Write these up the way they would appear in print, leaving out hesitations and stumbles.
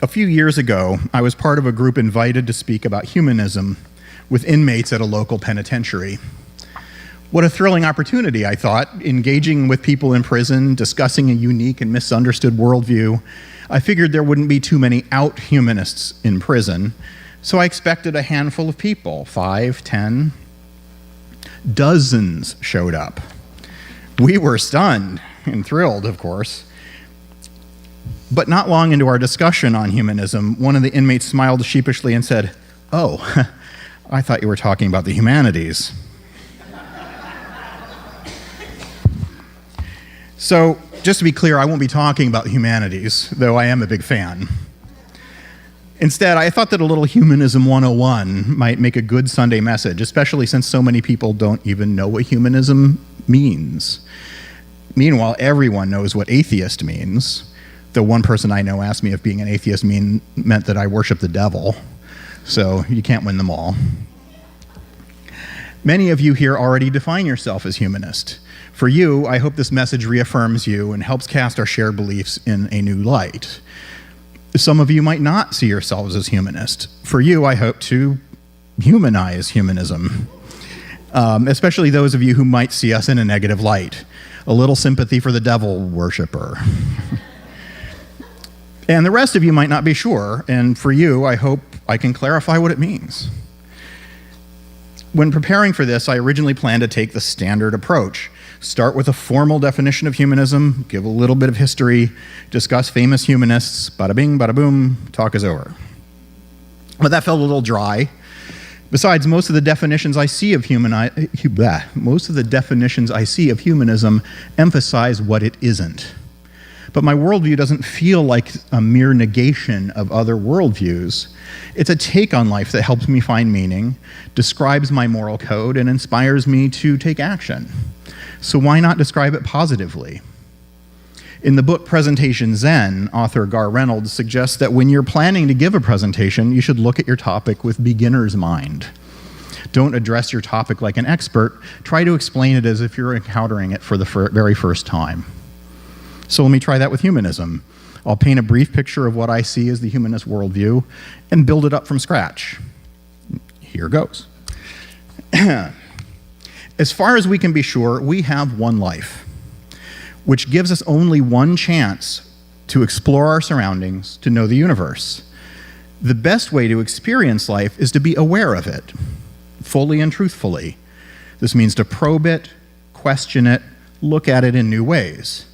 A few years ago, I was part of a group invited to speak about humanism with inmates at a local penitentiary. What a thrilling opportunity, I thought, engaging with people in prison, discussing a unique and misunderstood worldview. I figured there wouldn't be too many out humanists in prison, so I expected a handful of people, 5, 10. Dozens showed up. We were stunned and thrilled, of course. But not long into our discussion on humanism, one of the inmates smiled sheepishly and said, "Oh, I thought you were talking about the humanities." So, just to be clear, I won't be talking about the humanities, though I am a big fan. Instead, I thought that a little Humanism 101 might make a good Sunday message, especially since so many people don't even know what humanism means. Meanwhile, everyone knows what atheist means. Though one person I know asked me if being an atheist meant that I worship the devil. So you can't win them all. Many of you here already define yourself as humanist. For you, I hope this message reaffirms you and helps cast our shared beliefs in a new light. Some of you might not see yourselves as humanist. For you, I hope to humanize humanism, especially those of you who might see us in a negative light. A little sympathy for the devil worshiper. And the rest of you might not be sure, and for you, I hope I can clarify what it means. When preparing for this, I originally planned to take the standard approach. Start with a formal definition of humanism, give a little bit of history, discuss famous humanists, bada bing, bada boom, talk is over. But that felt a little dry. Besides, most of the definitions I see of humanism emphasize what it isn't. But my worldview doesn't feel like a mere negation of other worldviews. It's a take on life that helps me find meaning, describes my moral code, and inspires me to take action. So why not describe it positively? In the book Presentation Zen, author Gar Reynolds suggests that when you're planning to give a presentation, you should look at your topic with beginner's mind. Don't address your topic like an expert. Try to explain it as if you're encountering it for the very first time. So let me try that with humanism. I'll paint a brief picture of what I see as the humanist worldview and build it up from scratch. Here goes. As far as we can be sure, we have one life, which gives us only one chance to explore our surroundings, to know the universe. The best way to experience life is to be aware of it, fully and truthfully. This means to probe it, question it, look at it in new ways,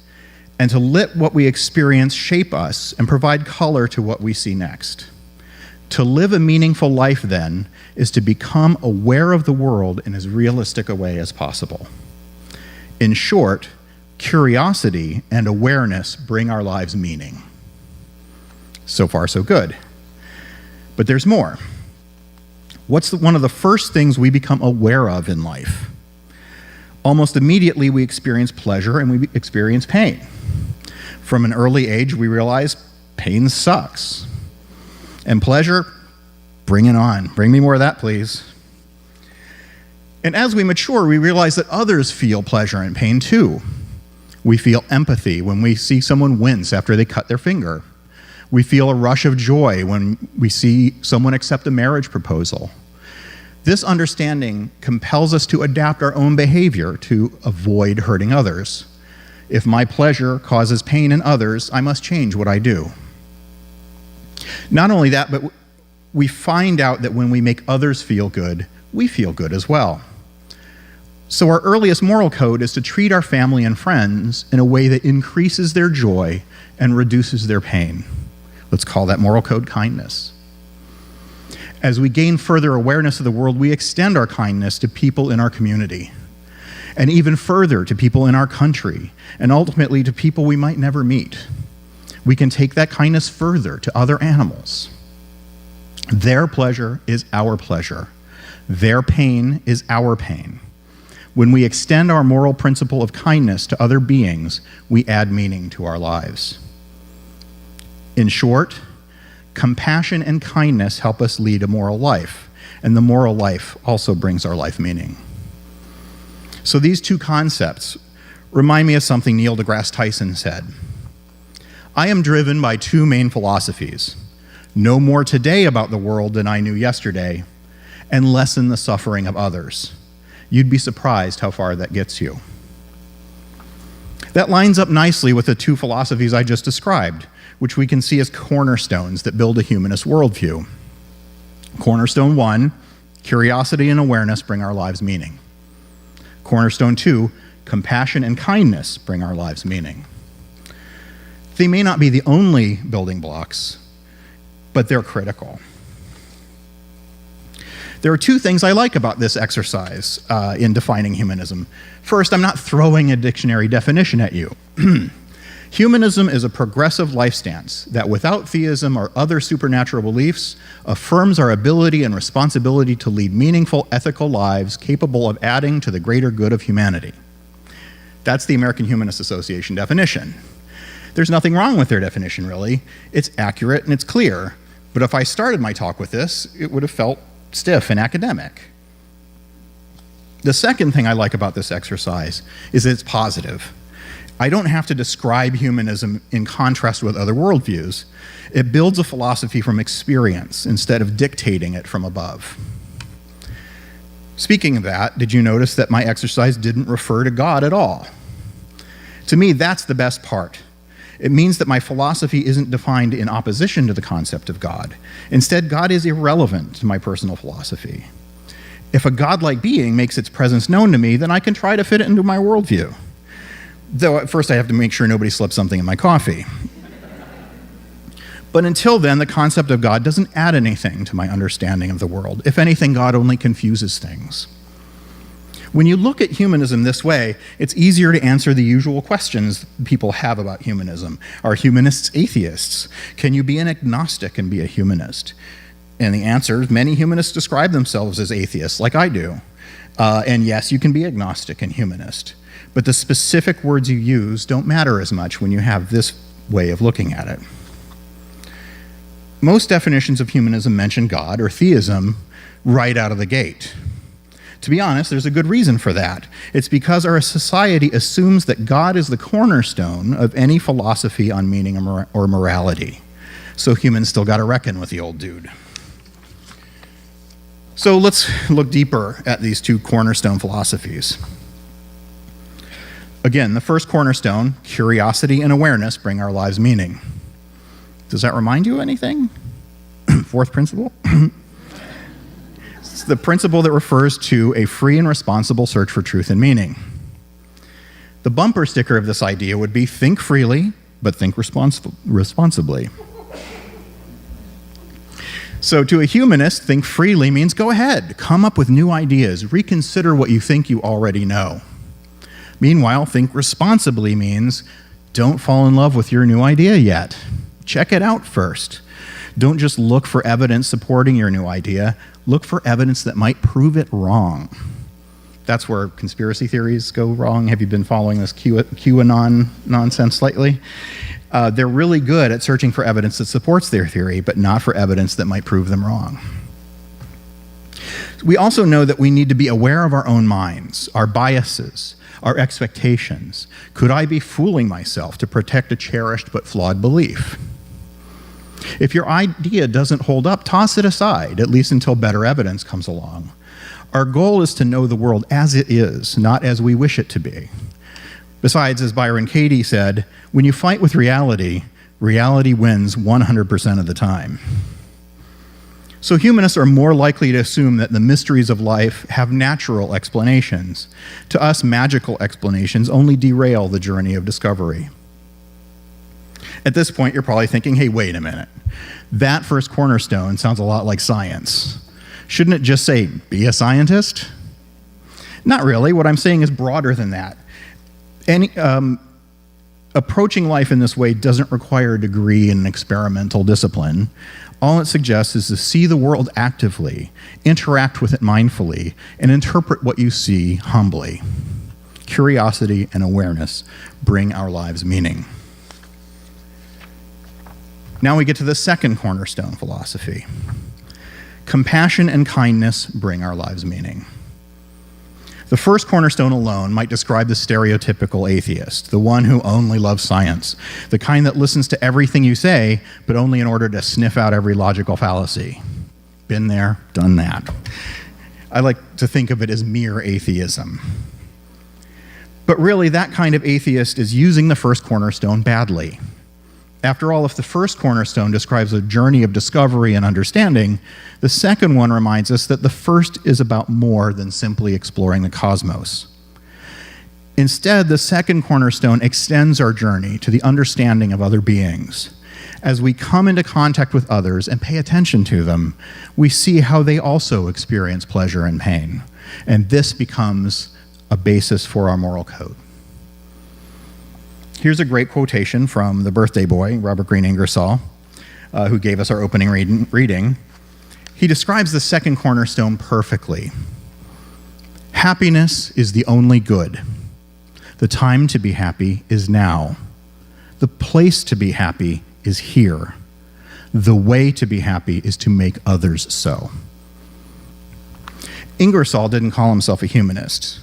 and to let what we experience shape us and provide color to what we see next. To live a meaningful life, then, is to become aware of the world in as realistic a way as possible. In short, curiosity and awareness bring our lives meaning. So far, so good. But there's more. What's one of the first things we become aware of in life? Almost immediately, we experience pleasure and we experience pain. From an early age, we realize pain sucks. And pleasure, bring it on. Bring me more of that, please. And as we mature, we realize that others feel pleasure and pain too. We feel empathy when we see someone wince after they cut their finger. We feel a rush of joy when we see someone accept a marriage proposal. This understanding compels us to adapt our own behavior to avoid hurting others. If my pleasure causes pain in others, I must change what I do. Not only that, but we find out that when we make others feel good, we feel good as well. So our earliest moral code is to treat our family and friends in a way that increases their joy and reduces their pain. Let's call that moral code kindness. As we gain further awareness of the world, we extend our kindness to people in our community, and even further to people in our country, and ultimately to people we might never meet. We can take that kindness further to other animals. Their pleasure is our pleasure. Their pain is our pain. When we extend our moral principle of kindness to other beings, we add meaning to our lives. In short, compassion and kindness help us lead a moral life, and the moral life also brings our life meaning. So these two concepts remind me of something Neil deGrasse Tyson said. I am driven by two main philosophies, know more today about the world than I knew yesterday, and lessen the suffering of others. You'd be surprised how far that gets you. That lines up nicely with the two philosophies I just described, which we can see as cornerstones that build a humanist worldview. Cornerstone 1, curiosity and awareness bring our lives meaning. Cornerstone 2, compassion and kindness bring our lives meaning. They may not be the only building blocks, but they're critical. There are two things I like about this exercise in defining humanism. First, I'm not throwing a dictionary definition at you. Humanism is a progressive life stance that, without theism or other supernatural beliefs, affirms our ability and responsibility to lead meaningful, ethical lives capable of adding to the greater good of humanity. That's the American Humanist Association definition. There's nothing wrong with their definition, really. It's accurate and it's clear. But if I started my talk with this, it would have felt stiff and academic. The second thing I like about this exercise is that it's positive. I don't have to describe humanism in contrast with other worldviews. It builds a philosophy from experience instead of dictating it from above. Speaking of that, did you notice that my exercise didn't refer to God at all? To me, that's the best part. It means that my philosophy isn't defined in opposition to the concept of God. Instead, God is irrelevant to my personal philosophy. If a godlike being makes its presence known to me, then I can try to fit it into my worldview. Though at first I have to make sure nobody slips something in my coffee. But until then, the concept of God doesn't add anything to my understanding of the world. If anything, God only confuses things. When you look at humanism this way, it's easier to answer the usual questions people have about humanism. Are humanists atheists? Can you be an agnostic and be a humanist? And the answer is many humanists describe themselves as atheists, like I do. And yes, you can be agnostic and humanist. But the specific words you use don't matter as much when you have this way of looking at it. Most definitions of humanism mention God or theism right out of the gate. To be honest, there's a good reason for that. It's because our society assumes that God is the cornerstone of any philosophy on meaning or morality. So humans still got to reckon with the old dude. So let's look deeper at these two cornerstone philosophies. Again, the first cornerstone, curiosity and awareness bring our lives meaning. Does that remind you of anything? Fourth principle? It's the principle that refers to a free and responsible search for truth and meaning. The bumper sticker of this idea would be think freely, but think responsibly. So to a humanist, think freely means go ahead, come up with new ideas, reconsider what you think you already know. Meanwhile, think responsibly means don't fall in love with your new idea yet. Check it out first. Don't just look for evidence supporting your new idea. Look for evidence that might prove it wrong. That's where conspiracy theories go wrong. Have you been following this QAnon nonsense lately? They're really good at searching for evidence that supports their theory, but not for evidence that might prove them wrong. We also know that we need to be aware of our own minds, our biases, our expectations. Could I be fooling myself to protect a cherished but flawed belief? If your idea doesn't hold up, toss it aside, at least until better evidence comes along. Our goal is to know the world as it is, not as we wish it to be. Besides, as Byron Katie said, when you fight with reality, reality wins 100% of the time. So humanists are more likely to assume that the mysteries of life have natural explanations. To us, magical explanations only derail the journey of discovery. At this point, you're probably thinking, hey, wait a minute. That first cornerstone sounds a lot like science. Shouldn't it just say, be a scientist? Not really. What I'm saying is broader than that. Approaching life in this way doesn't require a degree in experimental discipline. All it suggests is to see the world actively, interact with it mindfully, and interpret what you see humbly. Curiosity and awareness bring our lives meaning. Now we get to the second cornerstone philosophy. Compassion and kindness bring our lives meaning. The first cornerstone alone might describe the stereotypical atheist, the one who only loves science, the kind that listens to everything you say, but only in order to sniff out every logical fallacy. Been there, done that. I like to think of it as mere atheism. But really, that kind of atheist is using the first cornerstone badly. After all, if the first cornerstone describes a journey of discovery and understanding, the second one reminds us that the first is about more than simply exploring the cosmos. Instead, the second cornerstone extends our journey to the understanding of other beings. As we come into contact with others and pay attention to them, we see how they also experience pleasure and pain. And this becomes a basis for our moral code. Here's a great quotation from the birthday boy, Robert Greene Ingersoll, who gave us our opening reading. He describes the second cornerstone perfectly. Happiness is the only good. The time to be happy is now. The place to be happy is here. The way to be happy is to make others so. Ingersoll didn't call himself a humanist.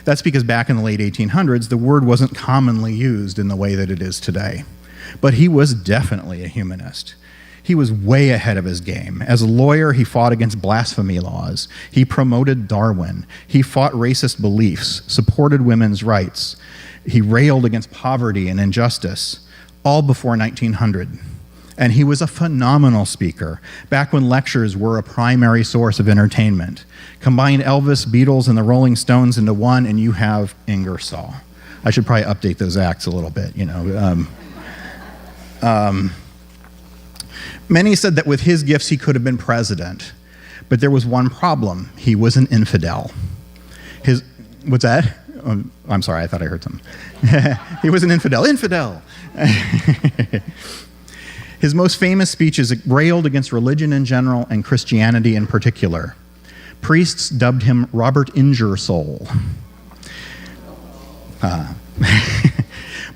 That's because back in the late 1800s, the word wasn't commonly used in the way that it is today. But he was definitely a humanist. He was way ahead of his game. As a lawyer, he fought against blasphemy laws. He promoted Darwin. He fought racist beliefs, supported women's rights. He railed against poverty and injustice, all before 1900. And he was a phenomenal speaker, back when lectures were a primary source of entertainment. Combine Elvis, Beatles, and the Rolling Stones into one, and you have Ingersoll. I should probably update those acts a little bit, Many said that with his gifts, he could have been president. But there was one problem. He was an infidel. What's that? I'm sorry, I thought I heard something. He was an infidel. Infidel! His most famous speeches railed against religion in general and Christianity in particular. Priests dubbed him Robert Ingersoll.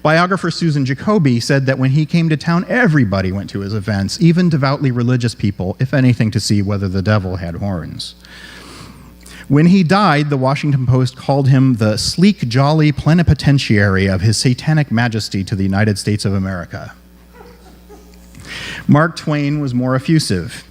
Biographer Susan Jacoby said that when he came to town, everybody went to his events, even devoutly religious people, if anything to see whether the devil had horns. When he died, the Washington Post called him the sleek, jolly plenipotentiary of His Satanic Majesty to the United States of America. Mark Twain was more effusive.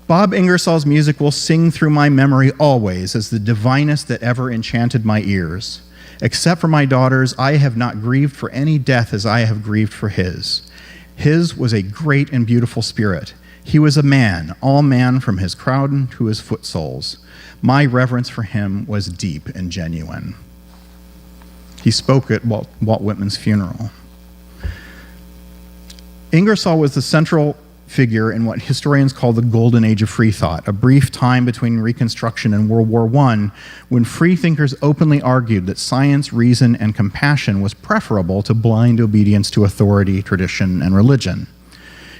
Bob Ingersoll's music will sing through my memory always as the divinest that ever enchanted my ears. Except for my daughters, I have not grieved for any death as I have grieved for his. His was a great and beautiful spirit. He was a man, all man from his crown to his foot soles. My reverence for him was deep and genuine. He spoke at Walt Whitman's funeral. Ingersoll was the central figure in what historians call the Golden Age of free thought, a brief time between Reconstruction and World War I, when free thinkers openly argued that science, reason, and compassion was preferable to blind obedience to authority, tradition, and religion.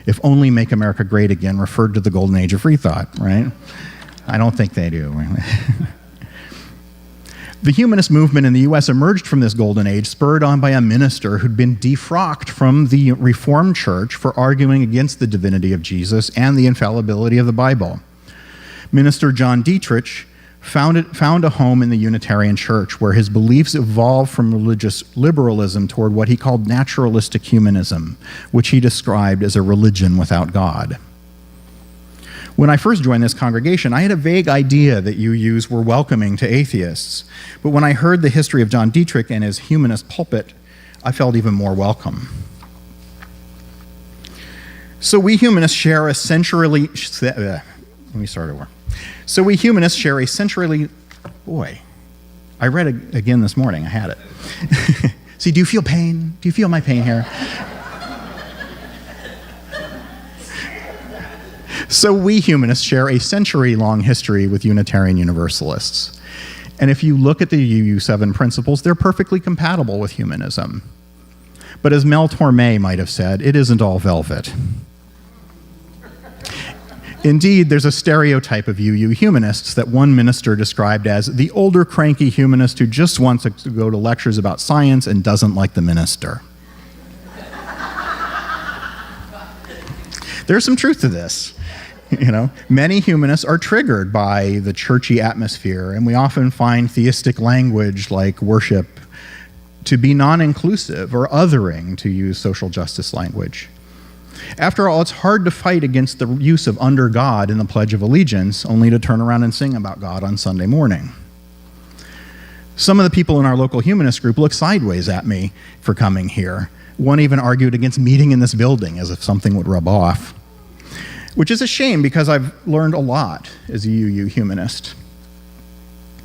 If only Make America Great Again referred to the Golden Age of free thought, right? I don't think they do. The humanist movement in the US emerged from this golden age, spurred on by a minister who'd been defrocked from the Reformed Church for arguing against the divinity of Jesus and the infallibility of the Bible. Minister John Dietrich found a home in the Unitarian Church, where his beliefs evolved from religious liberalism toward what he called naturalistic humanism, which he described as a religion without God. When I first joined this congregation, I had a vague idea that UUs were welcoming to atheists. But when I heard the history of John Dietrich and his humanist pulpit, I felt even more welcome. So we humanists share a century... let me start over. So we humanists share a century... Boy, I read it again this morning. I had it. See, do you feel pain? Do you feel my pain here? So we humanists share a century-long history with Unitarian Universalists. And if you look at the UU7 principles, they're perfectly compatible with humanism. But as Mel Torme might have said, it isn't all velvet. Indeed, there's a stereotype of UU humanists that one minister described as the older cranky humanist who just wants to go to lectures about science and doesn't like the minister. There's some truth to this. Many humanists are triggered by the churchy atmosphere, and we often find theistic language like worship to be non-inclusive or othering, to use social justice language. After all, it's hard to fight against the use of under God in the Pledge of Allegiance, only to turn around and sing about God on Sunday morning. Some of the people in our local humanist group look sideways at me for coming here. One even argued against meeting in this building as if something would rub off, which is a shame because I've learned a lot as a UU Humanist.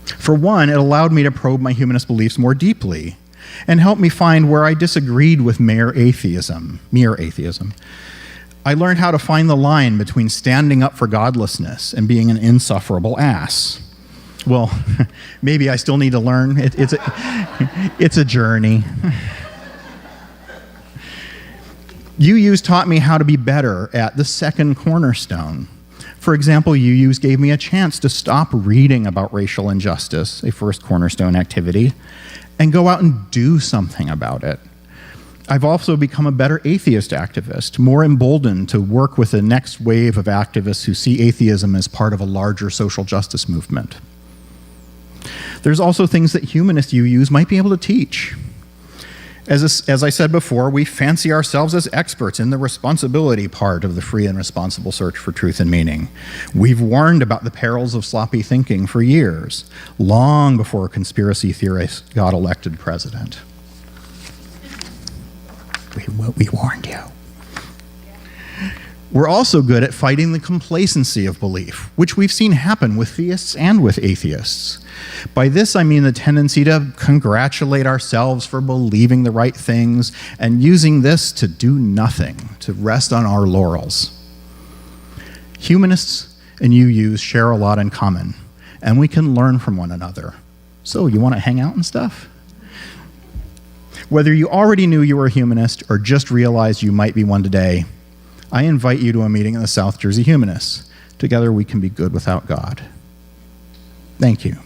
For one, it allowed me to probe my humanist beliefs more deeply and helped me find where I disagreed with mere atheism. I learned how to find the line between standing up for godlessness and being an insufferable ass. Well, maybe I still need to learn. It's a journey. UU's taught me how to be better at the second cornerstone. For example, UU's gave me a chance to stop reading about racial injustice, a first cornerstone activity, and go out and do something about it. I've also become a better atheist activist, more emboldened to work with the next wave of activists who see atheism as part of a larger social justice movement. There's also things that humanist UUs might be able to teach. As I said before, we fancy ourselves as experts in the responsibility part of the free and responsible search for truth and meaning. We've warned about the perils of sloppy thinking for years, long before conspiracy theorists got elected president. We warned you. We're also good at fighting the complacency of belief, which we've seen happen with theists and with atheists. By this, I mean the tendency to congratulate ourselves for believing the right things and using this to do nothing, to rest on our laurels. Humanists and UUs share a lot in common, and we can learn from one another. So, you want to hang out and stuff? Whether you already knew you were a humanist or just realized you might be one today, I invite you to a meeting of the South Jersey Humanists. Together we can be good without God. Thank you.